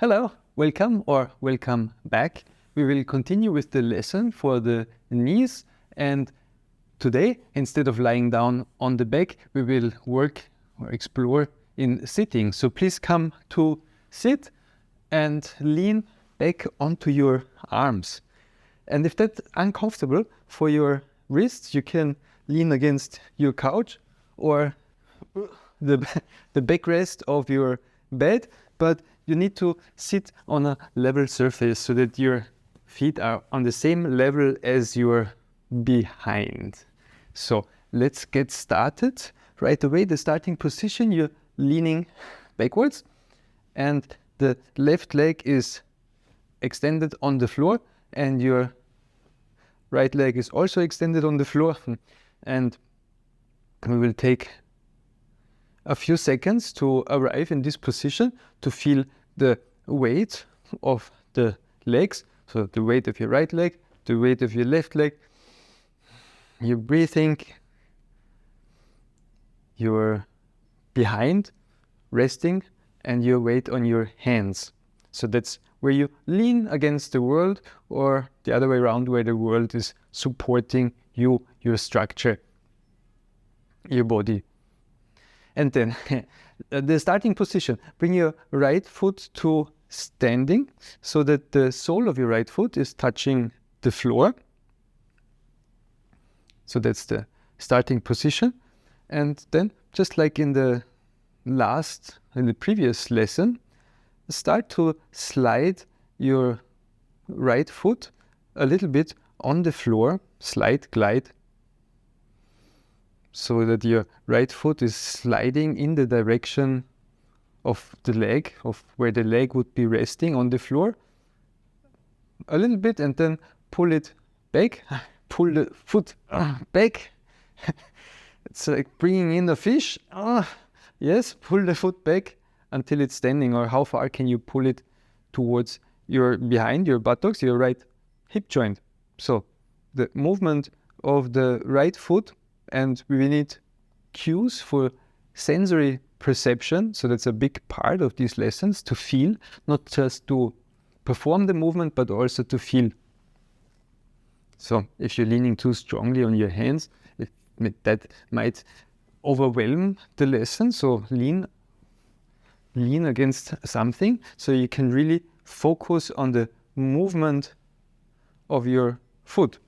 Hello, welcome or welcome back. We will continue with the lesson for the knees, and today, instead of lying down on the back, we will work or explore in sitting. So please come to sit and lean back onto your arms. And if that's uncomfortable for your wrists, you can lean against your couch or the backrest of your bed, but you need to sit on a level surface so that your feet are on the same level as your behind. So let's get started. Right away, the starting position, you're leaning backwards and the left leg is extended on the floor and your right leg is also extended on the floor. And we will take a few seconds to arrive in this position to feel the weight of the legs. So the weight of your right leg, the weight of your left leg, your breathing, your behind resting, and your weight on your hands. So that's where you lean against the world, or the other way around, where the world is supporting you, your structure, your body. And then the starting position, bring your right foot to standing so that the sole of your right foot is touching the floor. So that's the starting position. And then, just like in the previous lesson, start to slide your right foot a little bit on the floor, glide, so that your right foot is sliding in the direction of the leg, of where the leg would be resting on the floor a little bit, and then pull it back, pull the foot back. It's like bringing in a fish. Yes, pull the foot back until it's standing. Or how far can you pull it towards behind your buttocks, your right hip joint? So the movement of the right foot, and we need cues for sensory perception. So that's a big part of these lessons, to feel, not just to perform the movement, but also to feel. So if you're leaning too strongly on your hands, that might overwhelm the lesson. So lean against something so you can really focus on the movement of your foot.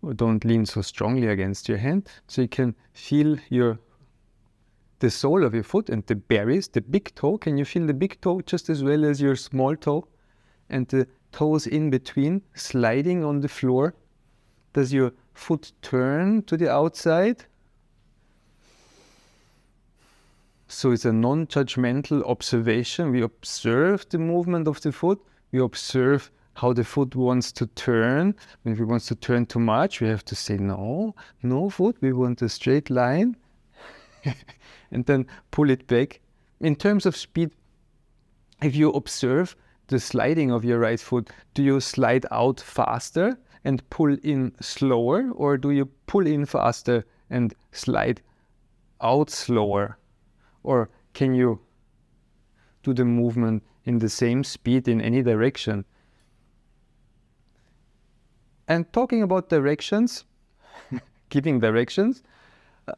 Or don't lean so strongly against your hand, so you can feel the sole of your foot and the berries, the big toe. Can you feel the big toe just as well as your small toe? And the toes in between sliding on the floor. Does your foot turn to the outside? So it's a non-judgmental observation. We observe the movement of the foot. We observe how the foot wants to turn. When it wants to turn too much, we have to say, no foot, we want a straight line. And then pull it back. In terms of speed, if you observe the sliding of your right foot, do you slide out faster and pull in slower, or do you pull in faster and slide out slower? Or can you do the movement in the same speed in any direction? And talking about directions, giving directions,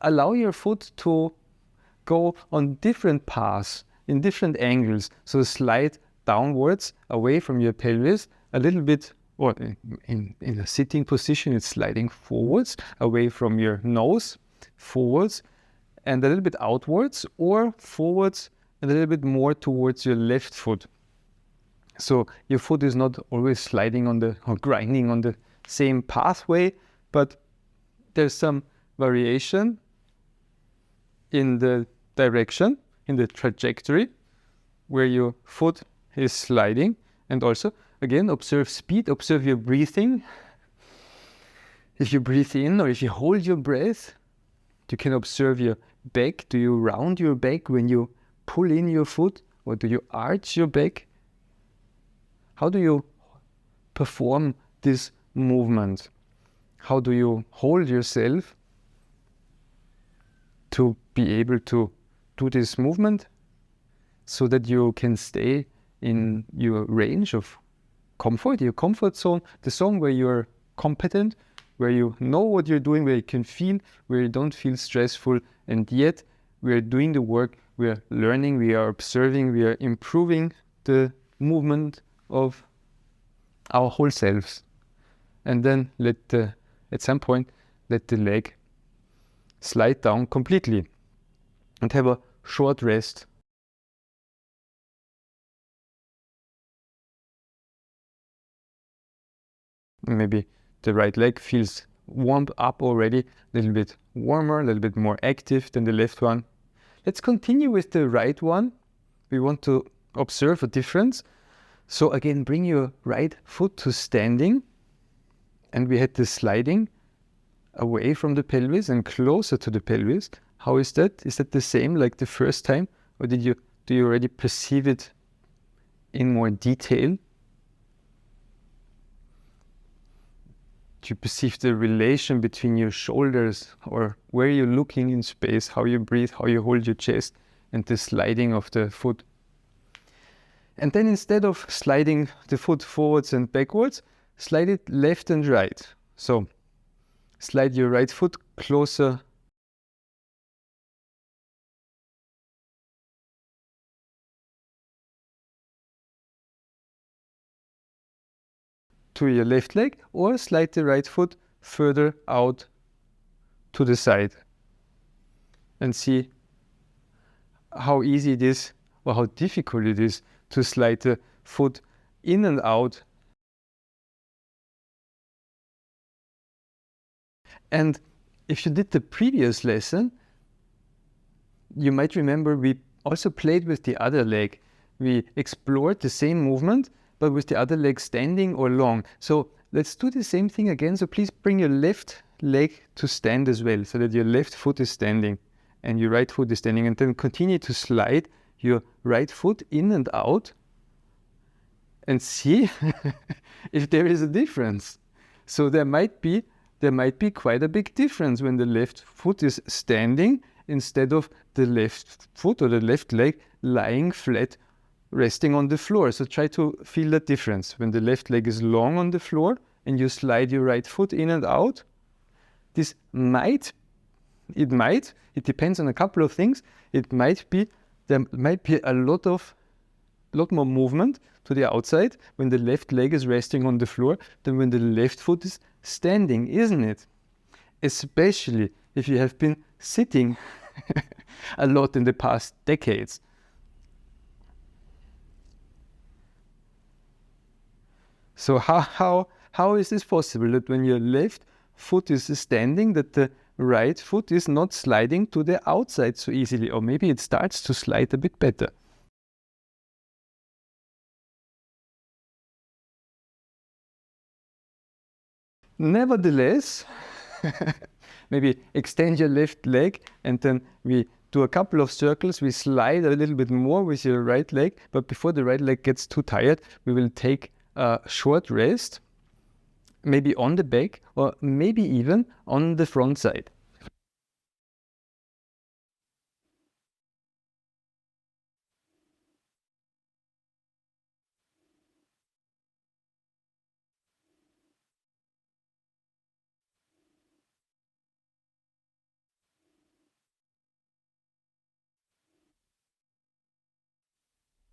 allow your foot to go on different paths, in different angles. So slide downwards, away from your pelvis, a little bit, or in a sitting position, it's sliding forwards, away from your nose, forwards, and a little bit outwards, or forwards and a little bit more towards your left foot. So your foot is not always sliding or grinding on the same pathway, but there's some variation in the direction, in the trajectory where your foot is sliding. And also, again, observe speed, observe your breathing. If you breathe in, or if you hold your breath, you can observe your back. Do you round your back when you pull in your foot, or do you arch your back? How do you perform this movement? How do you hold yourself to be able to do this movement so that you can stay in your range of comfort, your comfort zone, the zone where you're competent, where you know what you're doing, where you can feel, where you don't feel stressful, and yet we're doing the work, we're learning, we are observing, we are improving the movement of our whole selves. And then at some point, let the leg slide down completely and have a short rest. Maybe the right leg feels warmed up already, a little bit warmer, a little bit more active than the left one. Let's continue with the right one. We want to observe a difference. So again, bring your right foot to standing. And we had the sliding away from the pelvis and closer to the pelvis. How is that? Is that the same like the first time? Or do you already perceive it in more detail? Do you perceive the relation between your shoulders, or where you're looking in space, how you breathe, how you hold your chest, and the sliding of the foot? And then instead of sliding the foot forwards and backwards, slide it left and right. So slide your right foot closer to your left leg, or slide the right foot further out to the side, and see how easy it is or how difficult it is to slide the foot in and out. And if you did the previous lesson, you might remember we also played with the other leg. We explored the same movement, but with the other leg standing or long. So let's do the same thing again. So please bring your left leg to stand as well, so that your left foot is standing and your right foot is standing. And then continue to slide your right foot in and out and see if there is a difference. So there might be quite a big difference when the left foot is standing instead of the left foot or the left leg lying flat, resting on the floor. So try to feel that difference. When the left leg is long on the floor and you slide your right foot in and out, it depends on a couple of things. There might be a lot more movement to the outside when the left leg is resting on the floor than when the left foot is standing, isn't it? Especially if you have been sitting a lot in the past decades. So how is this possible that when your left foot is standing, that the right foot is not sliding to the outside so easily? Or maybe it starts to slide a bit better. Nevertheless, maybe extend your left leg, and then we do a couple of circles. We slide a little bit more with your right leg, but before the right leg gets too tired, we will take a short rest, maybe on the back or maybe even on the front side.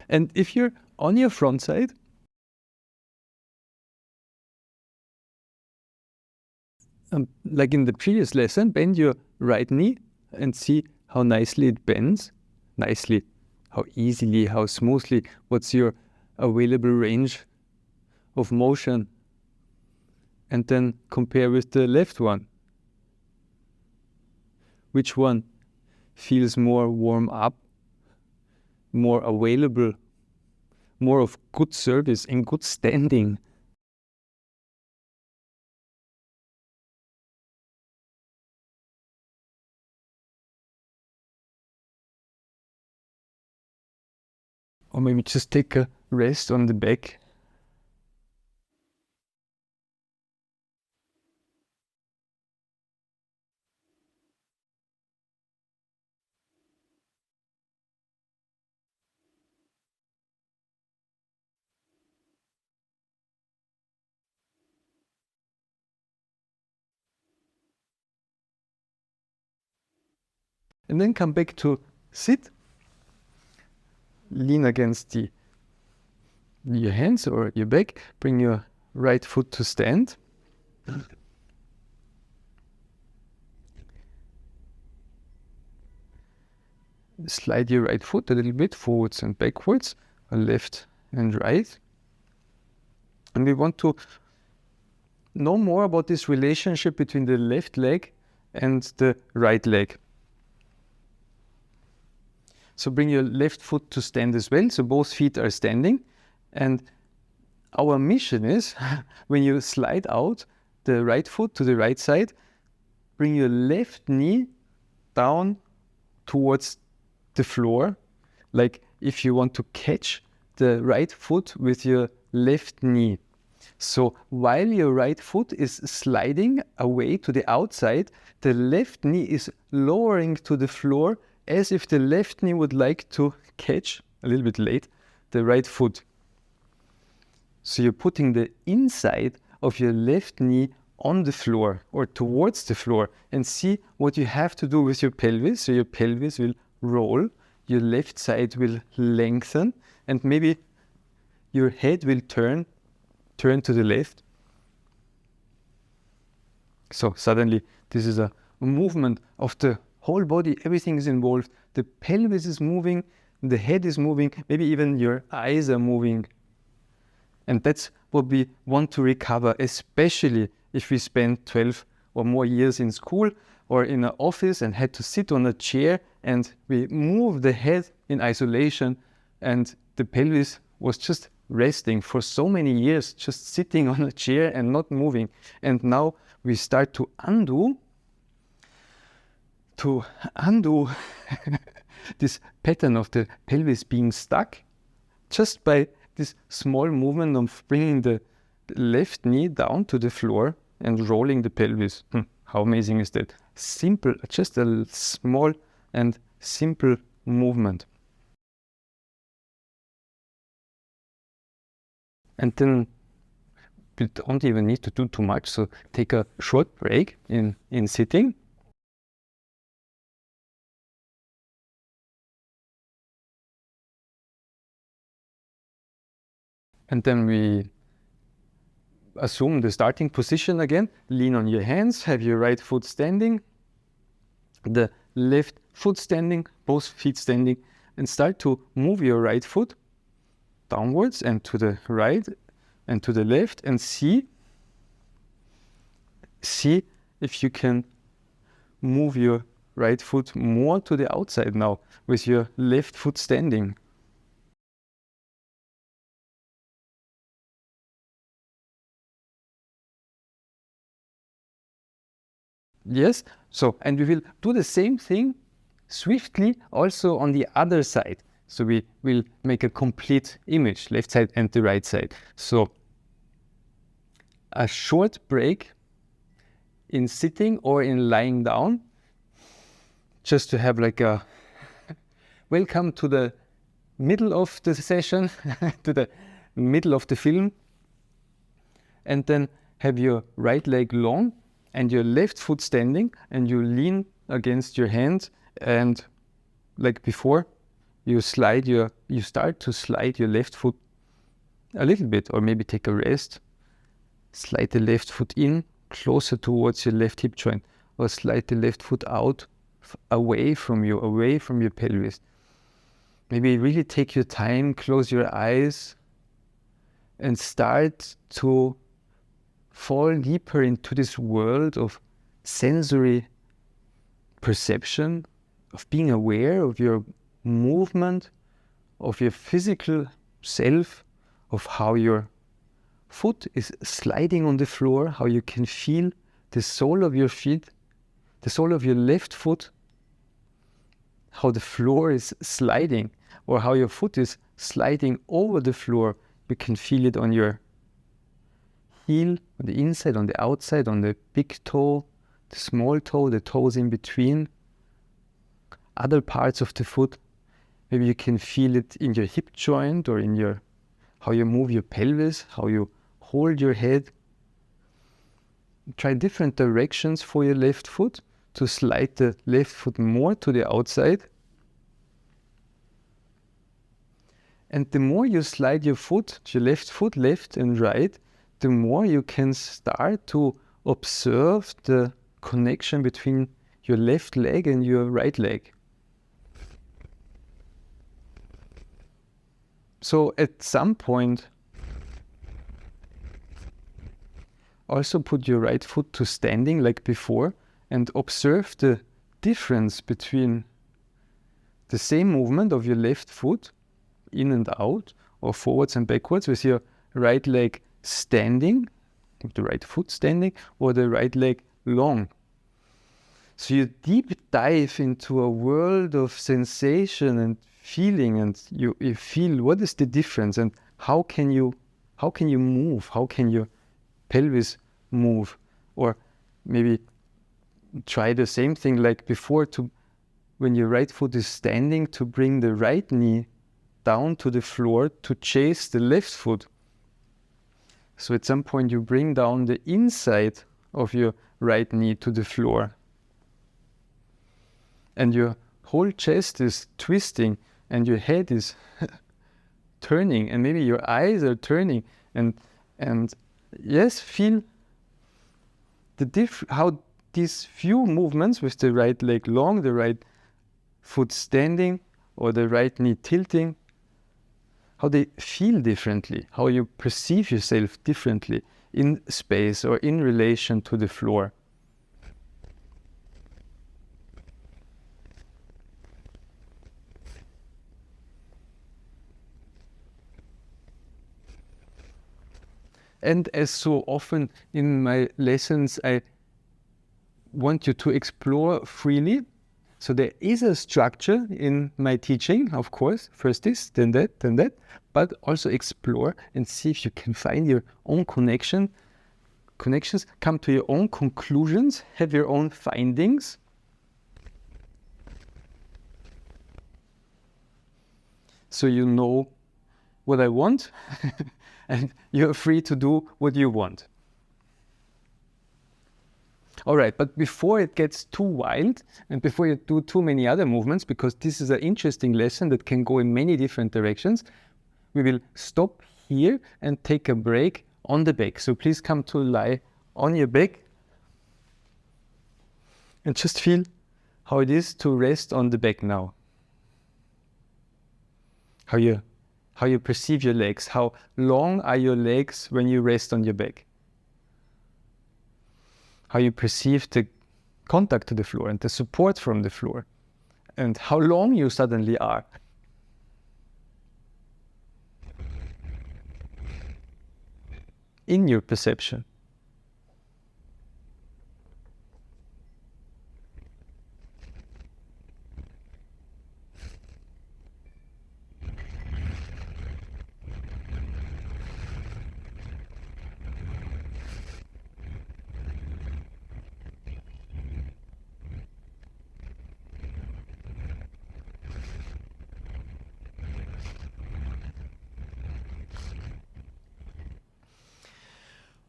And if you're on your front side, like in the previous lesson, bend your right knee and see how nicely it bends. Nicely, how easily, how smoothly, what's your available range of motion. And then compare with the left one. Which one feels more warm up, more available, more of good service, in good standing? Or maybe just take a rest on the back. And then come back to sit. Lean against your hands or your back. Bring your right foot to stand. Slide your right foot a little bit forwards and backwards, left and right. And we want to know more about this relationship between the left leg and the right leg. So bring your left foot to stand as well. So both feet are standing. And our mission is, when you slide out the right foot to the right side, bring your left knee down towards the floor, like if you want to catch the right foot with your left knee. So while your right foot is sliding away to the outside, the left knee is lowering to the floor as if the left knee would like to catch, a little bit late, the right foot. So you're putting the inside of your left knee on the floor or towards the floor, and see what you have to do with your pelvis. So your pelvis will roll, your left side will lengthen, and maybe your head will turn to the left. So suddenly this is a movement of the whole body. Everything is involved. The pelvis is moving, the head is moving, maybe even your eyes are moving. And that's what we want to recover, especially if we spend 12 or more years in school or in an office and had to sit on a chair, and we move the head in isolation, and the pelvis was just resting for so many years, just sitting on a chair and not moving. And now we start to undo this pattern of the pelvis being stuck just by this small movement of bringing the left knee down to the floor and rolling the pelvis. How amazing is that? Simple, just a small and simple movement. And then we don't even need to do too much, so take a short break in sitting. And then we assume the starting position again. Lean on your hands, have your right foot standing, the left foot standing, both feet standing, and start to move your right foot downwards and to the right and to the left, and see if you can move your right foot more to the outside now with your left foot standing. Yes, so, and we will do the same thing swiftly also on the other side. So we will make a complete image, left side and the right side. So a short break in sitting or in lying down, just to have like a welcome to the middle of the session, to the middle of the film. And then have your right leg long and your left foot standing, and you lean against your hand, and like before, you start to slide your left foot a little bit, or maybe take a rest. Slide the left foot in closer towards your left hip joint, or slide the left foot out away from your pelvis. Maybe really take your time, close your eyes, and start to fall deeper into this world of sensory perception, of being aware of your movement, of your physical self, of how your foot is sliding on the floor, how you can feel the sole of your feet, the sole of your left foot, how the floor is sliding, or how your foot is sliding over the floor. You can feel it on your heel, on the inside, on the outside, on the big toe, the small toe, the toes in between, other parts of the foot. Maybe you can feel it in your hip joint, or in your, how you move your pelvis, how you hold your head. Try different directions for your left foot. to slide the left foot more to the outside. And the more you slide your left foot, left and right, the more you can start to observe the connection between your left leg and your right leg. So at some point, also put your right foot to standing like before and observe the difference between the same movement of your left foot in and out or forwards and backwards with your right leg standing, the right foot standing, or the right leg long. So you deep dive into a world of sensation and feeling, and you feel what is the difference and how can you move, how can your pelvis move, or maybe try the same thing like before when your right foot is standing, to bring the right knee down to the floor to chase the left foot. So at some point you bring down the inside of your right knee to the floor. And your whole chest is twisting and your head is turning and maybe your eyes are turning and yes, feel how these few movements with the right leg long, the right foot standing or the right knee tilting, how they feel differently, how you perceive yourself differently in space or in relation to the floor. And as so often in my lessons, I want you to explore freely. So there is a structure in my teaching, of course, first this, then that, but also explore and see if you can find your own connections, come to your own conclusions, have your own findings. So you know what I want and you're free to do what you want. All right, but before it gets too wild and before you do too many other movements, because this is an interesting lesson that can go in many different directions, we will stop here and take a break on the back. So please come to lie on your back and just feel how it is to rest on the back now. How you perceive your legs, how long are your legs when you rest on your back. How you perceive the contact to the floor and the support from the floor, and how long you suddenly are. In your perception.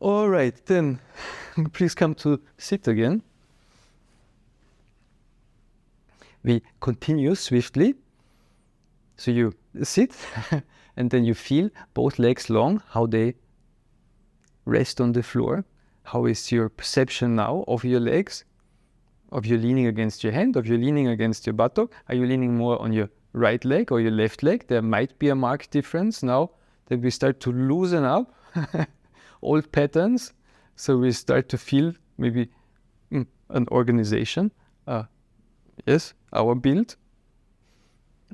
All right, then please come to sit again. We continue swiftly. So you sit and then you feel both legs long, how they rest on the floor. How is your perception now of your legs? Of you leaning against your hand, of you leaning against your buttock? Are you leaning more on your right leg or your left leg? There might be a marked difference now that we start to loosen up old patterns. So we start to feel maybe an organization. Yes, our build,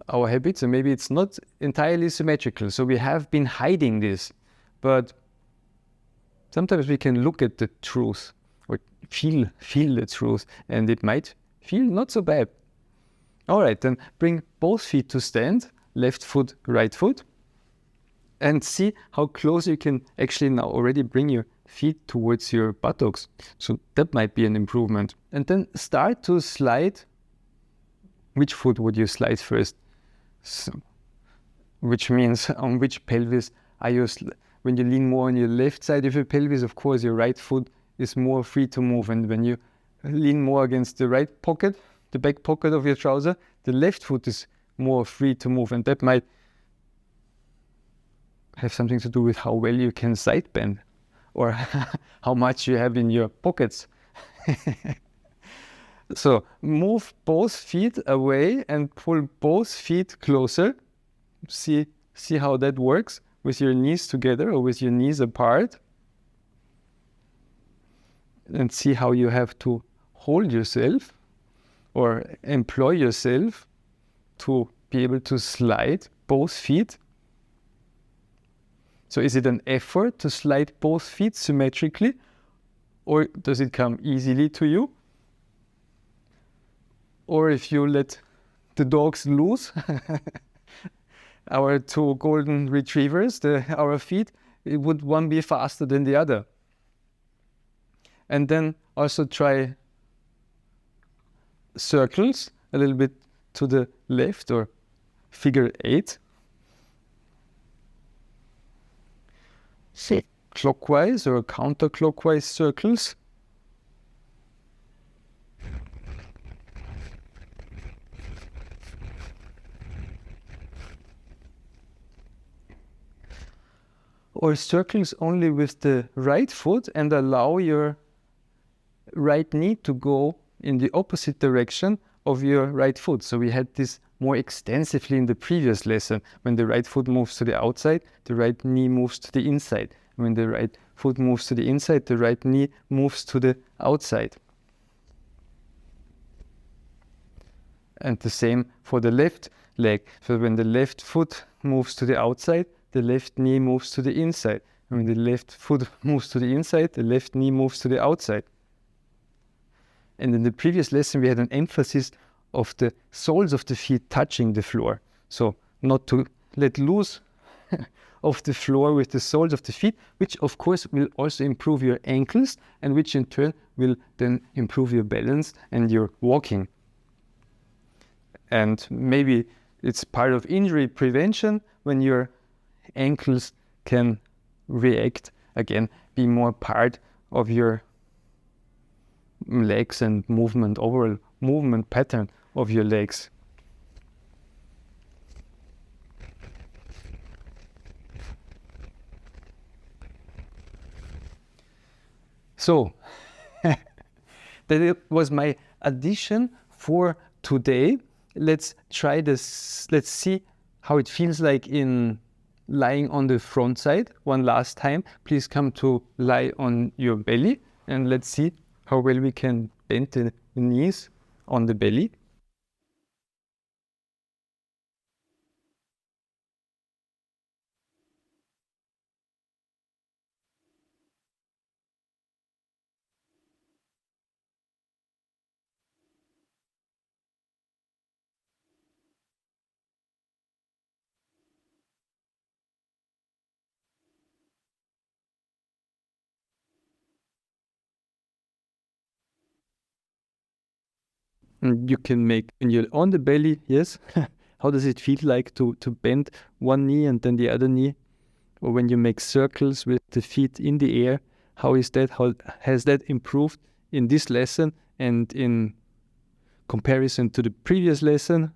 our habits, and maybe it's not entirely symmetrical. So we have been hiding this, but sometimes we can look at the truth or feel the truth, and it might feel not so bad. All right, then bring both feet to stand, left foot, right foot, and see how close you can actually now already bring your feet towards your buttocks. So that might be an improvement. And then start to slide. Which foot would you slide first? So, which means on which pelvis are you, when you lean more on your left side of your pelvis, of course, your right foot is more free to move. And when you lean more against the right pocket, the back pocket of your trouser, the left foot is more free to move, and that might have something to do with how well you can side bend or how much you have in your pockets. So move both feet away and pull both feet closer. See how that works with your knees together or with your knees apart. And see how you have to hold yourself or employ yourself to be able to slide both feet. So is it an effort to slide both feet symmetrically, or does it come easily to you? Or if you let the dogs loose, our two golden retrievers, our feet, would one be faster than the other? And then also try circles a little bit to the left, or figure 8. So clockwise or counterclockwise circles. Or circles only with the right foot and allow your right knee to go in the opposite direction of your right foot. So we had this more extensively in the previous lesson. When the right foot moves to the outside, the right knee moves to the inside. When the right foot moves to the inside, the right knee moves to the outside. And the same for the left leg. So when the left foot moves to the outside, the left knee moves to the inside. And when the left foot moves to the inside, the left knee moves to the outside. And in the previous lesson, we had an emphasis of the soles of the feet touching the floor. So not to let loose of the floor with the soles of the feet, which of course will also improve your ankles, and which in turn will then improve your balance and your walking. And maybe it's part of injury prevention when your ankles can react, again, be more part of your legs and movement, overall movement pattern of your legs. So that was my addition for today. Let's try this. Let's see how it feels like in lying on the front side. One last time, please come to lie on your belly, and let's see how well we can bend the knees on the belly. And you can make, when you're on the belly, yes, how does it feel like to bend one knee and then the other knee? Or when you make circles with the feet in the air, how is that? How has that improved in this lesson and in comparison to the previous lesson?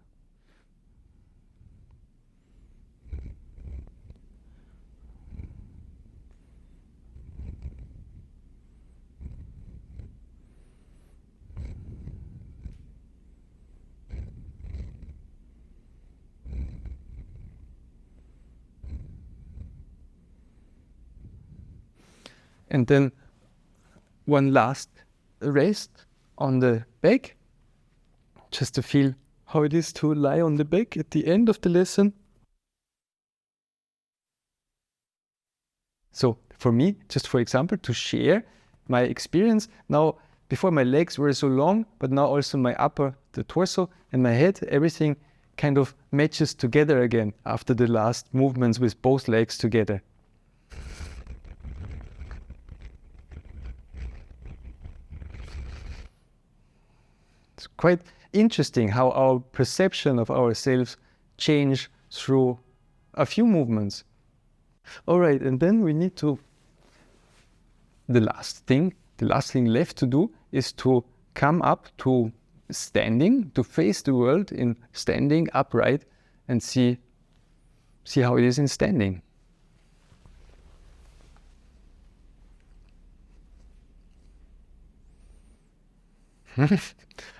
And then one last rest on the back, just to feel how it is to lie on the back at the end of the lesson. So for me, just for example, to share my experience now, before my legs were so long, but now also my upper, the torso and my head, everything kind of matches together again after the last movements with both legs together. It's quite interesting how our perception of ourselves change through a few movements. All right, and then we need to, the last thing left to do is to come up to standing, to face the world in standing upright, and see how it is in standing.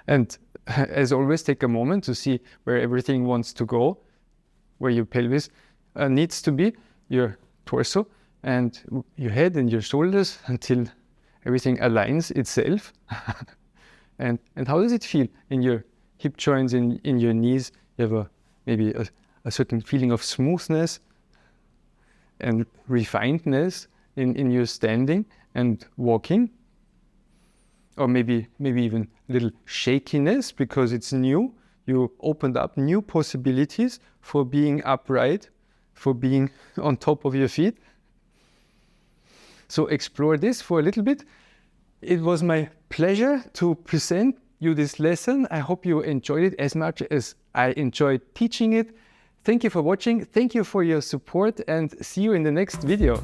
And as always, take a moment to see where everything wants to go, where your pelvis needs to be, your torso and your head and your shoulders, until everything aligns itself. And how does it feel in your hip joints, in your knees? You have maybe a certain feeling of smoothness and refinedness in your standing and walking. Or maybe even a little shakiness because it's new. You opened up new possibilities for being upright, for being on top of your feet. So explore this for a little bit. It was my pleasure to present you this lesson. I hope you enjoyed it as much as I enjoyed teaching it. Thank you for watching. Thank you for your support, and see you in the next video.